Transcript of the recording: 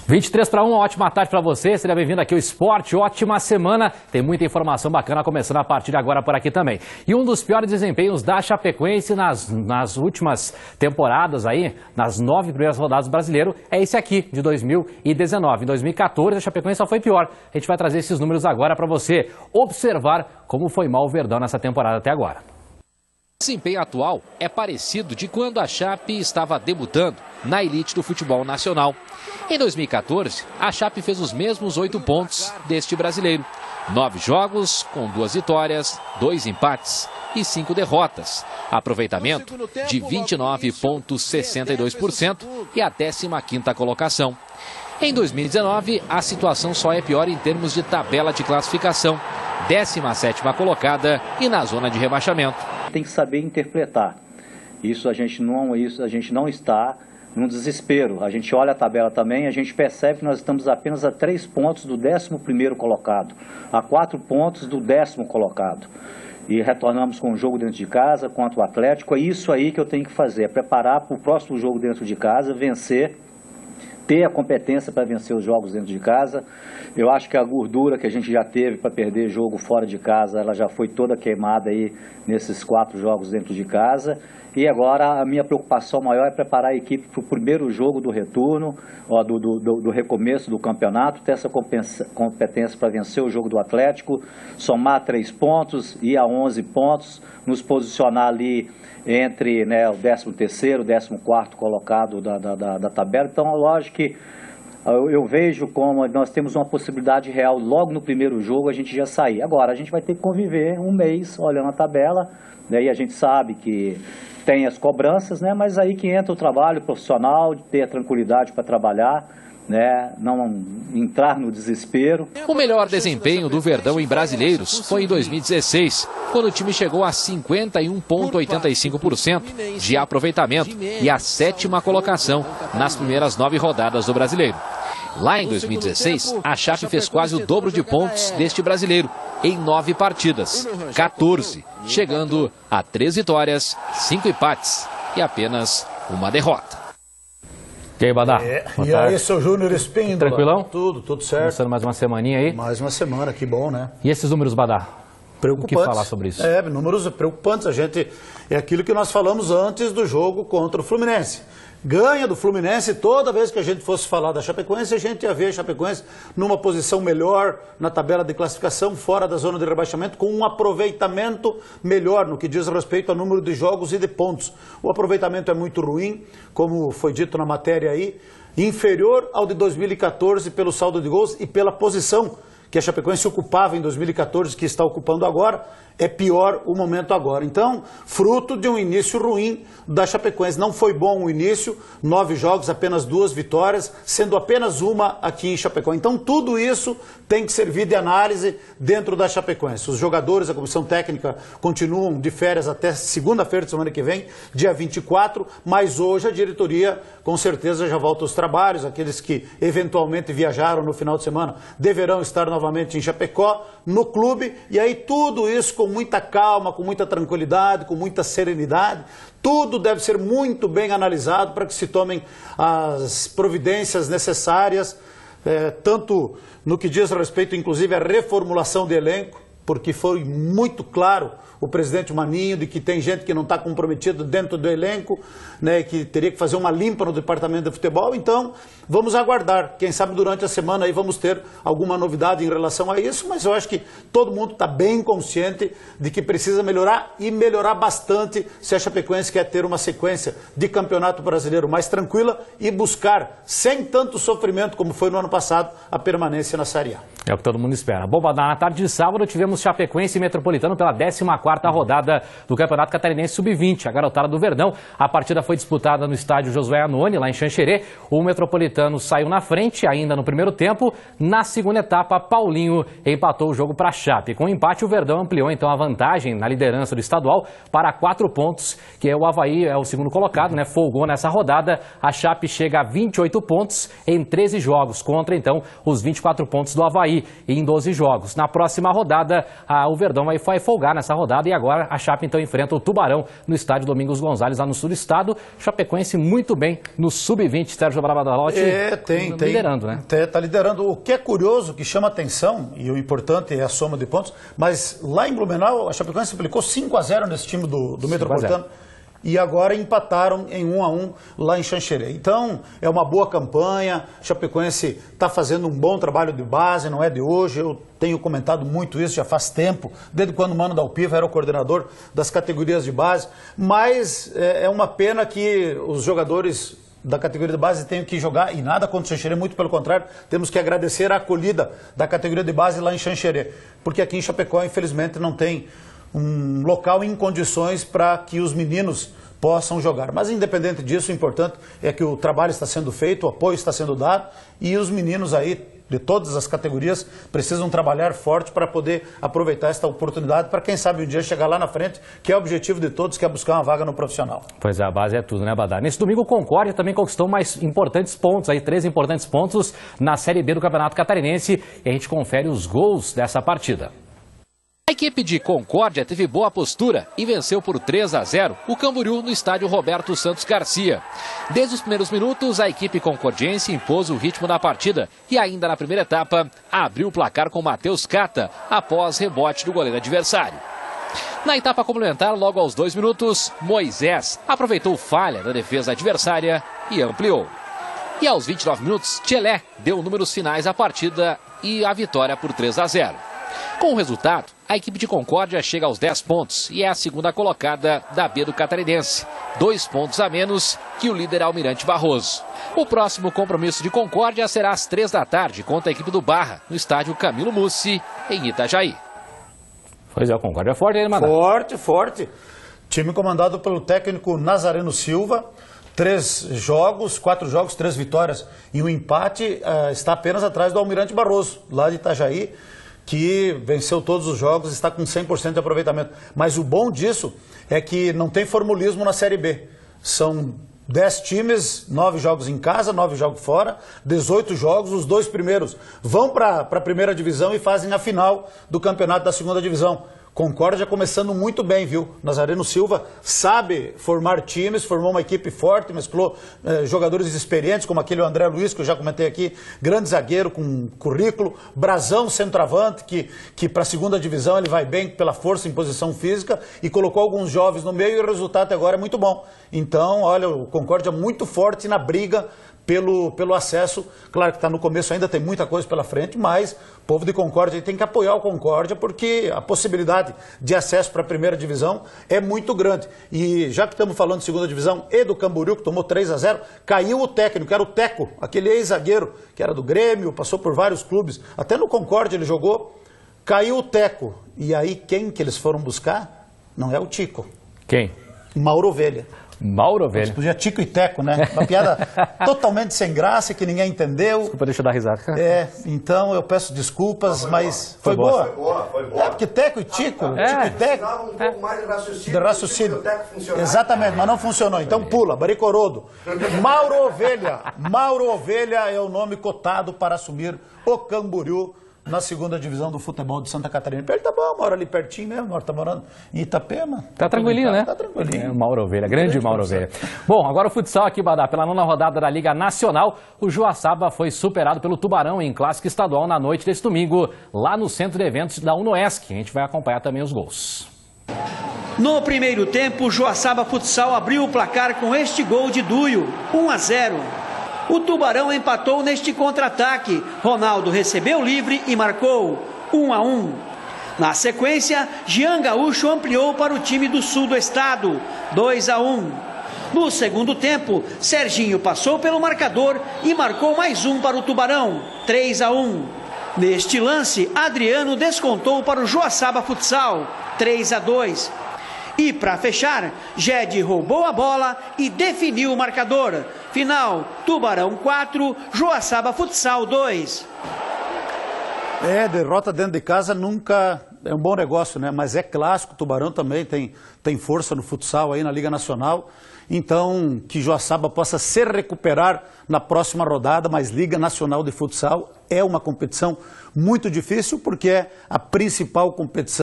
23 para 1, ótima tarde para você, seja bem-vindo aqui ao Esporte, ótima semana, tem muita informação bacana começando a partir de agora por aqui também. E um dos piores desempenhos da Chapecoense nas últimas temporadas aí, nas 9 primeiras rodadas do Brasileiro, é esse aqui, de 2019. Em 2014 a Chapecoense só foi pior. A gente vai trazer esses números agora para você observar como foi mal o Verdão nessa temporada até agora. O desempenho atual é parecido de quando a Chape estava debutando na elite do futebol nacional. Em 2014, a Chape fez os mesmos 8 pontos deste brasileiro. 9 jogos, com 2 vitórias, 2 empates e 5 derrotas. Aproveitamento de 29,62% e a 15ª colocação. Em 2019, a situação só é pior em termos de tabela de classificação. 17ª colocada e na zona de rebaixamento. Tem que saber interpretar. Isso a gente não está num desespero. A gente olha a tabela também, a gente percebe que nós estamos apenas a 3 pontos do 11º colocado, a 4 pontos do 10º colocado. E retornamos com o jogo dentro de casa contra o Atlético. É isso aí que eu tenho que fazer, é preparar para o próximo jogo dentro de casa, vencer, ter a competência para vencer os jogos dentro de casa. Eu acho que a gordura que a gente já teve para perder jogo fora de casa, ela já foi toda queimada aí nesses 4 jogos dentro de casa. E agora a minha preocupação maior é preparar a equipe para o primeiro jogo do retorno, do recomeço do campeonato, ter essa competência para vencer o jogo do Atlético, somar 3 pontos, ir a 11 pontos, nos posicionar ali entre, né, o 13º, o 14º colocado da tabela. Então, lógico que eu vejo como nós temos uma possibilidade real logo no primeiro jogo a gente já sair. Agora, a gente vai ter que conviver um mês olhando a tabela, né, e a gente sabe que tem as cobranças, né, mas aí que entra o trabalho profissional, de ter a tranquilidade para trabalhar, né, não entrar no desespero. O melhor desempenho do Verdão em Brasileiros foi em 2016, quando o time chegou a 51,85% de aproveitamento e a 7ª colocação nas primeiras 9 rodadas do Brasileiro. Lá em 2016, a Chape fez quase o dobro de pontos deste brasileiro, em 9 partidas, 14, chegando a 3 vitórias, 5 empates e apenas 1 derrota. E aí, Badá? E aí, seu Júnior Espíndola? Tranquilão? Tudo certo. Começando mais uma semaninha aí. Mais uma semana, que bom, né? E esses números, Badá? Preocupantes. O que falar sobre isso? Números preocupantes. É aquilo que nós falamos antes do jogo contra o Fluminense. Ganha do Fluminense, toda vez que a gente fosse falar da Chapecoense, a gente ia ver a Chapecoense numa posição melhor na tabela de classificação, fora da zona de rebaixamento, com um aproveitamento melhor no que diz respeito ao número de jogos e de pontos. O aproveitamento é muito ruim, como foi dito na matéria aí, inferior ao de 2014 pelo saldo de gols e pela posição que a Chapecoense ocupava em 2014, que está ocupando agora. É pior o momento agora. Então, fruto de um início ruim da Chapecoense. Não foi bom o início, 9 jogos, apenas 2 vitórias, sendo apenas uma aqui em Chapecó. Então, tudo isso tem que servir de análise dentro da Chapecoense. Os jogadores, a comissão técnica, continuam de férias até segunda-feira de semana que vem, dia 24, mas hoje a diretoria, com certeza, já volta aos trabalhos. Aqueles que eventualmente viajaram no final de semana deverão estar novamente em Chapecó, no clube, e aí tudo isso com muita calma, com muita tranquilidade, com muita serenidade. Tudo deve ser muito bem analisado para que se tomem as providências necessárias, tanto no que diz respeito, inclusive, à reformulação de elenco, porque foi muito claro o presidente Maninho de que tem gente que não está comprometida dentro do elenco, né, que teria que fazer uma limpa no departamento de futebol. Então, vamos aguardar. Quem sabe durante a semana aí vamos ter alguma novidade em relação a isso, mas eu acho que todo mundo está bem consciente de que precisa melhorar e melhorar bastante se a Chapecoense quer ter uma sequência de campeonato brasileiro mais tranquila e buscar, sem tanto sofrimento como foi no ano passado, a permanência na Série A. É o que todo mundo espera. Bom, na tarde de sábado tivemos Chapecoense e Metropolitano pela 14ª rodada do Campeonato Catarinense Sub-20. A garotada do Verdão. A partida foi disputada no estádio Josué Anoni, lá em Xanxerê. O Metropolitano saiu na frente ainda no primeiro tempo. Na segunda etapa, Paulinho empatou o jogo para a Chape. Com o empate, o Verdão ampliou então a vantagem na liderança do estadual para 4 pontos, que é o Avaí, é o segundo colocado, né? Folgou nessa rodada. A Chape chega a 28 pontos em 13 jogos, contra então os 24 pontos do Avaí em 12 jogos. Na próxima rodada, agora o Verdão vai folgar nessa rodada e agora a Chape então enfrenta o Tubarão no estádio Domingos Gonzalez, lá no sul do estado. Chapecoense muito bem no sub-20, Sérgio Bravadalotti liderando, né? Está liderando. O que é curioso, que chama atenção, e o importante é a soma de pontos, mas lá em Blumenau a Chapecoense aplicou 5-0 nesse time do Metropolitano. E agora empataram em 1-1 lá em Xanxerê. Então, é uma boa campanha, Chapecoense está fazendo um bom trabalho de base, não é de hoje, eu tenho comentado muito isso, já faz tempo, desde quando o Mano Dalpiva era o coordenador das categorias de base, mas é uma pena que os jogadores da categoria de base tenham que jogar, e nada contra o Xanxerê, muito pelo contrário, temos que agradecer a acolhida da categoria de base lá em Xanxerê, porque aqui em Chapecó, infelizmente, não tem um local em condições para que os meninos possam jogar. Mas independente disso, o importante é que o trabalho está sendo feito, o apoio está sendo dado e os meninos aí de todas as categorias precisam trabalhar forte para poder aproveitar esta oportunidade para quem sabe um dia chegar lá na frente, que é o objetivo de todos, que é buscar uma vaga no profissional. Pois é, a base é tudo, né, Badá? Nesse domingo o Concórdia também conquistou mais importantes pontos, aí 3 importantes pontos na Série B do Campeonato Catarinense e a gente confere os gols dessa partida. A equipe de Concórdia teve boa postura e venceu por 3-0 o Camboriú no estádio Roberto Santos Garcia. Desde os primeiros minutos, a equipe concordiense impôs o ritmo da partida e ainda na primeira etapa abriu o placar com Matheus Cata após rebote do goleiro adversário. Na etapa complementar, logo aos 2 minutos, Moisés aproveitou falha da defesa adversária e ampliou. E aos 29 minutos, Tchelé deu números finais à partida e a vitória por 3-0. Com o resultado, a equipe de Concórdia chega aos 10 pontos e é a segunda colocada da B do Catarinense, 2 pontos a menos que o líder Almirante Barroso. O próximo compromisso de Concórdia será às 3 da tarde contra a equipe do Barra, no estádio Camilo Mussi, em Itajaí. Pois é, o Concórdia é forte, hein, Maná? Forte, forte. Time comandado pelo técnico Nazareno Silva. 4 jogos, 3 vitórias e um empate, está apenas atrás do Almirante Barroso, lá de Itajaí, que venceu todos os jogos, está com 100% de aproveitamento. Mas o bom disso é que não tem formulismo na Série B. São 10 times, 9 jogos em casa, 9 jogos fora, 18 jogos, os 2 primeiros vão para a primeira divisão e fazem a final do campeonato da segunda divisão. Concórdia começando muito bem, viu? Nazareno Silva sabe formar times, formou uma equipe forte, mesclou jogadores experientes, como aquele André Luiz, que eu já comentei aqui, grande zagueiro com currículo, Brazão, centroavante, que para a segunda divisão ele vai bem pela força em posição física, e colocou alguns jovens no meio e o resultado até agora é muito bom. Então, olha, o Concórdia muito forte na briga pelo acesso. Claro que está no começo, ainda tem muita coisa pela frente, mas o povo de Concórdia tem que apoiar o Concórdia, porque a possibilidade de acesso para a primeira divisão é muito grande. E já que estamos falando de segunda divisão e do Camboriú, que tomou 3-0, caiu o técnico, era o Teco, aquele ex-zagueiro que era do Grêmio, passou por vários clubes, até no Concórdia ele jogou, caiu o Teco. E aí quem que eles foram buscar? Não é o Tico. Quem? Mauro Ovelha. Mauro Ovelha. Podia Tico e Teco, né? Uma piada totalmente sem graça, que ninguém entendeu. Desculpa, deixa eu dar risada. Então eu peço desculpas, mas foi boa? Foi boa. Porque Teco e Tico, Tico e Teco... um pouco mais de raciocínio. Exatamente, mas não funcionou. Então pula, Baricorodo. Mauro Ovelha é o nome cotado para assumir o Camboriú na segunda divisão do futebol de Santa Catarina. Ele tá bom, mora ali pertinho mesmo, nós tá morando em Itapema. Tá tranquilinho, né? Tá tranquilinho. É, Mauro Ovelha, grande Mauro Ovelha. Bom, agora o futsal aqui, Badá. Pela 9ª rodada da Liga Nacional, o Joaçaba foi superado pelo Tubarão em clássico estadual na noite desse domingo, lá no centro de eventos da Unoesc. A gente vai acompanhar também os gols. No primeiro tempo, o Joaçaba Futsal abriu o placar com este gol de Duio, 1-0. O Tubarão empatou neste contra-ataque. Ronaldo recebeu livre e marcou 1-1. Na sequência, Jean Gaúcho ampliou para o time do sul do estado, 2-1. No segundo tempo, Serginho passou pelo marcador e marcou mais um para o Tubarão, 3-1. Neste lance, Adriano descontou para o Joaçaba Futsal, 3-2. E para fechar, Jed roubou a bola e definiu o marcador. Final, Tubarão 4, Joaçaba Futsal 2. Derrota dentro de casa nunca é um bom negócio, né? Mas é clássico, o Tubarão também tem força no futsal aí na Liga Nacional. Então, que Joaçaba possa se recuperar na próxima rodada, mas Liga Nacional de Futsal é uma competição muito difícil, porque é a principal competição